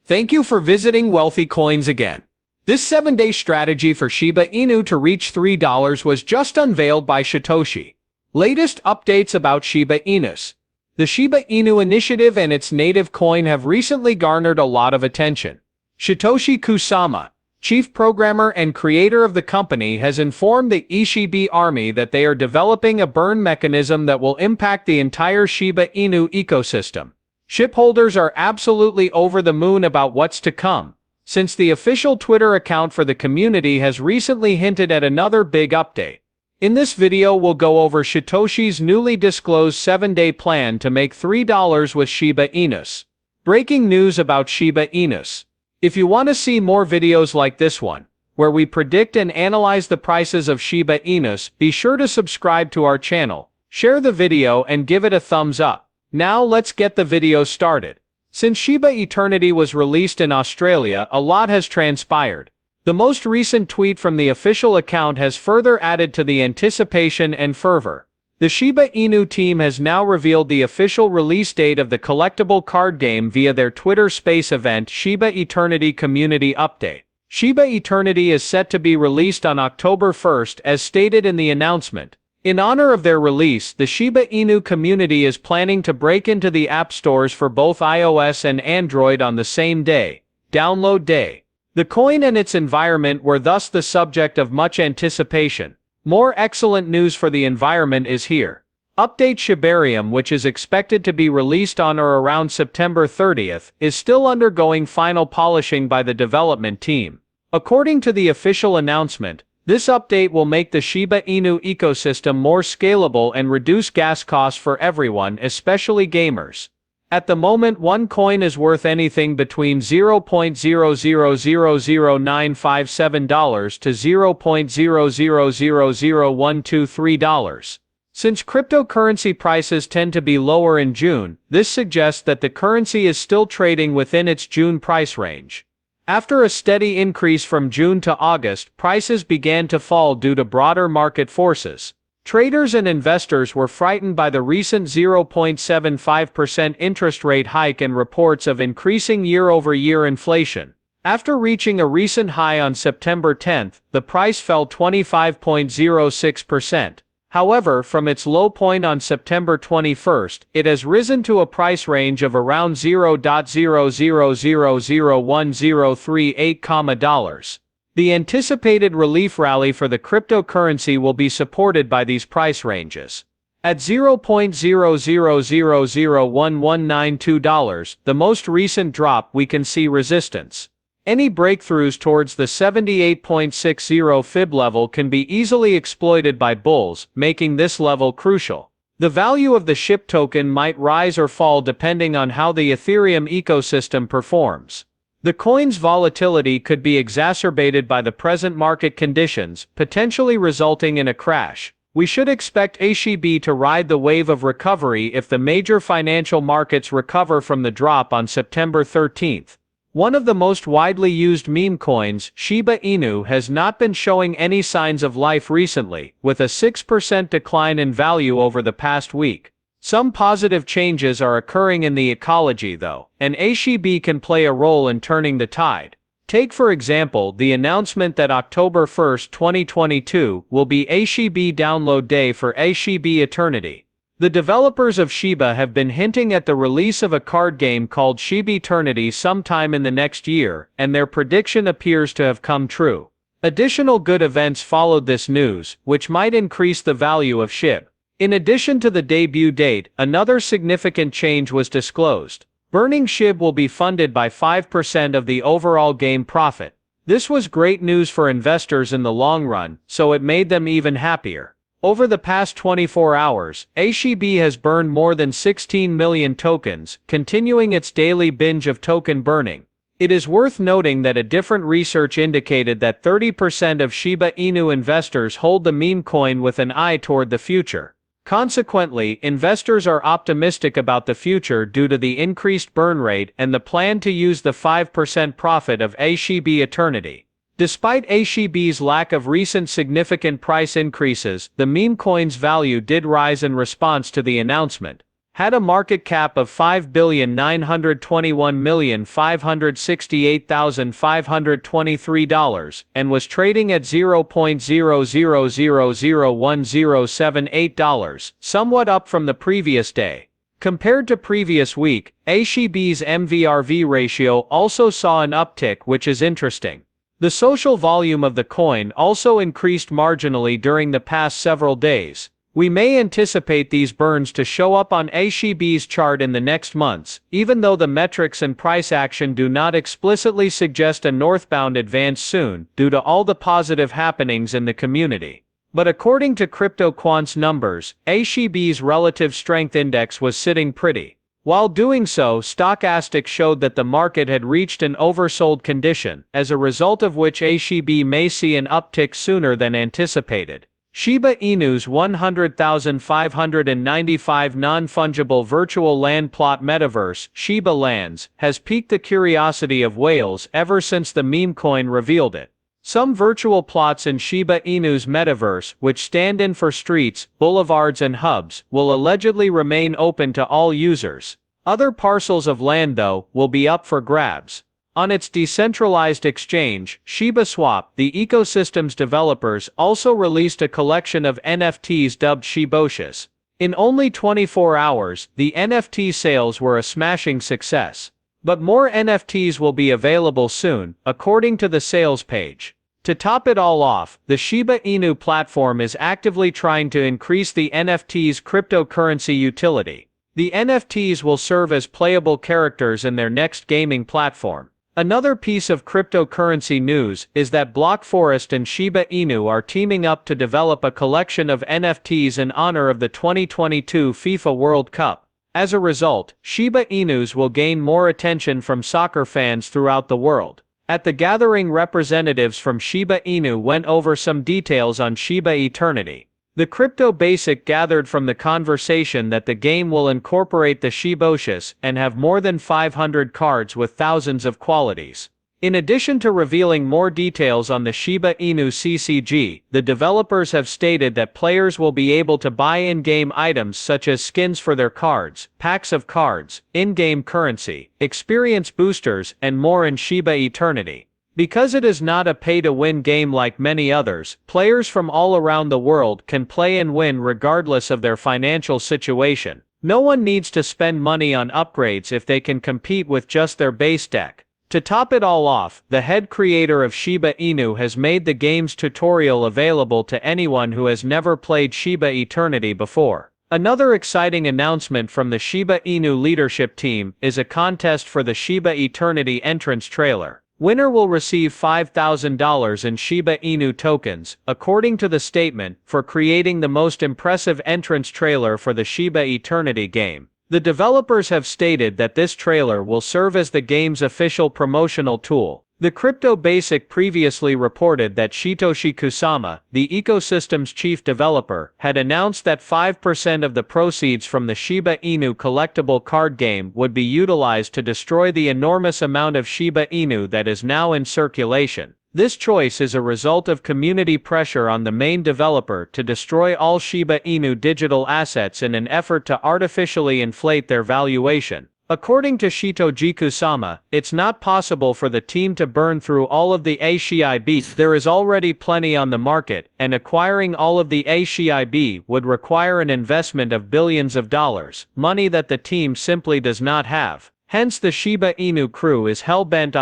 Thank you for visiting Wealthy Coins again. This 7-day strategy for Shiba Inu to reach $3 was just unveiled by Shytoshi. Latest updates about Shiba Inus. The Shiba Inu initiative and its native coin have recently garnered a lot of attention. Shytoshi Kusama, chief programmer and creator of the company, has informed the Shiba army that they are developing a burn mechanism that will impact the entire Shiba Inu ecosystem. SHIB holders are absolutely over the moon about what's to come, since the official Twitter account for the community has recently hinted at another big update. In this video we'll go over Shytoshi's newly disclosed 7-day plan to make $3 with Shiba Inus. Breaking news about Shiba Inus. If you want to see more videos like this one, where we predict and analyze the prices of Shiba Inus, be sure to subscribe to our channel, share the video and give it a thumbs up. Now let's get the video started. Since Shiba Eternity was released in Australia, a lot has transpired. The most recent tweet from the official account has further added to the anticipation and fervor. The Shiba Inu team has now revealed the official release date of the collectible card game via their Twitter Space event Shiba Eternity Community Update. Shiba Eternity is set to be released on October 1st as stated in the announcement. In honor of their release, the Shiba Inu community is planning to break into the app stores for both iOS and Android on the same day, download day. The coin and its environment were thus the subject of much anticipation. More excellent news for the environment is here. Update Shibarium, which is expected to be released on or around September 30th, is still undergoing final polishing by the development team. According to the official announcement, this update will make the Shiba Inu ecosystem more scalable and reduce gas costs for everyone, especially gamers. At the moment, one coin is worth anything between $0.0000957 to $0.0000123. Since cryptocurrency prices tend to be lower in June, this suggests that the currency is still trading within its June price range. After a steady increase from June to August, prices began to fall due to broader market forces. Traders and investors were frightened by the recent 0.75% interest rate hike and reports of increasing year-over-year inflation. After reaching a recent high on September 10, the price fell 25.06%. However, from its low point on September 21, it has risen to a price range of around $0.0001038. The anticipated relief rally for the cryptocurrency will be supported by these price ranges. At $0.0001192, the most recent drop, we can see resistance. Any breakthroughs towards the 78.60 fib level can be easily exploited by bulls, making this level crucial. The value of the SHIB token might rise or fall depending on how the Ethereum ecosystem performs. The coin's volatility could be exacerbated by the present market conditions, potentially resulting in a crash. We should expect SHIB to ride the wave of recovery if the major financial markets recover from the drop on September 13. One of the most widely used meme coins, Shiba Inu, has not been showing any signs of life recently, with a 6% decline in value over the past week. Some positive changes are occurring in the ecology though, and SHIB can play a role in turning the tide. Take for example the announcement that October 1, 2022 will be SHIB download day for Shiba Eternity. The developers of Shiba have been hinting at the release of a card game called Shiba Eternity sometime in the next year, and their prediction appears to have come true. Additional good events followed this news, which might increase the value of SHIB. In addition to the debut date, another significant change was disclosed. Burning SHIB will be funded by 5% of the overall game profit. This was great news for investors in the long run, so it made them even happier. Over the past 24 hours, SHIB has burned more than 16 million tokens, continuing its daily binge of token burning. It is worth noting that a different research indicated that 30% of Shiba Inu investors hold the meme coin with an eye toward the future. Consequently, investors are optimistic about the future due to the increased burn rate and the plan to use the 5% profit of Shiba Eternity. Despite SHIB's lack of recent significant price increases, the meme coin's value did rise in response to the announcement. had a market cap of $5,921,568,523 and was trading at $0.00001078, somewhat up from the previous day. Compared to previous week, Shiba's MVRV ratio also saw an uptick, which is interesting. The social volume of the coin also increased marginally during the past several days. We may anticipate these burns to show up on Shiba's chart in the next months, even though the metrics and price action do not explicitly suggest a northbound advance soon, due to all the positive happenings in the community. But according to CryptoQuant's numbers, Shiba's relative strength index was sitting pretty. While doing so, Stochastic showed that the market had reached an oversold condition, as a result of which Shiba may see an uptick sooner than anticipated. Shiba Inu's 100,595 non-fungible virtual land plot metaverse, Shiba Lands, has piqued the curiosity of whales ever since the meme coin revealed it. Some virtual plots in Shiba Inu's metaverse, which stand in for streets, boulevards and hubs, will allegedly remain open to all users. Other parcels of land, though, will be up for grabs. On its decentralized exchange, ShibaSwap, the ecosystem's developers also released a collection of NFTs dubbed Shytoshi. In only 24 hours, the NFT sales were a smashing success. But more NFTs will be available soon, according to the sales page. To top it all off, the Shiba Inu platform is actively trying to increase the NFT's cryptocurrency utility. The NFTs will serve as playable characters in their next gaming platform. Another piece of cryptocurrency news is that Block Forest and Shiba Inu are teaming up to develop a collection of NFTs in honor of the 2022 FIFA World Cup. As a result, Shiba Inus will gain more attention from soccer fans throughout the world. At the gathering, representatives from Shiba Inu went over some details on Shiba Eternity. The crypto basic gathered from the conversation that the game will incorporate the Shytoshi and have more than 500 cards with thousands of qualities. In addition to revealing more details on the Shiba Inu CCG, the developers have stated that players will be able to buy in-game items such as skins for their cards, packs of cards, in-game currency, experience boosters, and more in Shiba Eternity. Because it is not a pay-to-win game like many others, players from all around the world can play and win regardless of their financial situation. No one needs to spend money on upgrades if they can compete with just their base deck. To top it all off, the head creator of Shiba Inu has made the game's tutorial available to anyone who has never played Shiba Eternity before. Another exciting announcement from the Shiba Inu leadership team is a contest for the Shiba Eternity entrance trailer. Winner will receive $5,000 in Shiba Inu tokens, according to the statement, for creating the most impressive entrance trailer for the Shiba Eternity game. The developers have stated that this trailer will serve as the game's official promotional tool. The Crypto Basic previously reported that Shytoshi Kusama, the ecosystem's chief developer, had announced that 5% of the proceeds from the Shiba Inu collectible card game would be utilized to destroy the enormous amount of Shiba Inu that is now in circulation. This choice is a result of community pressure on the main developer to destroy all Shiba Inu digital assets in an effort to artificially inflate their valuation. According to Shytoshi Kusama, it's not possible for the team to burn through all of the SHIB. There is already plenty on the market, and acquiring all of the SHIB would require an investment of billions of dollars, money that the team simply does not have. Hence the Shiba Inu crew is hell-bent on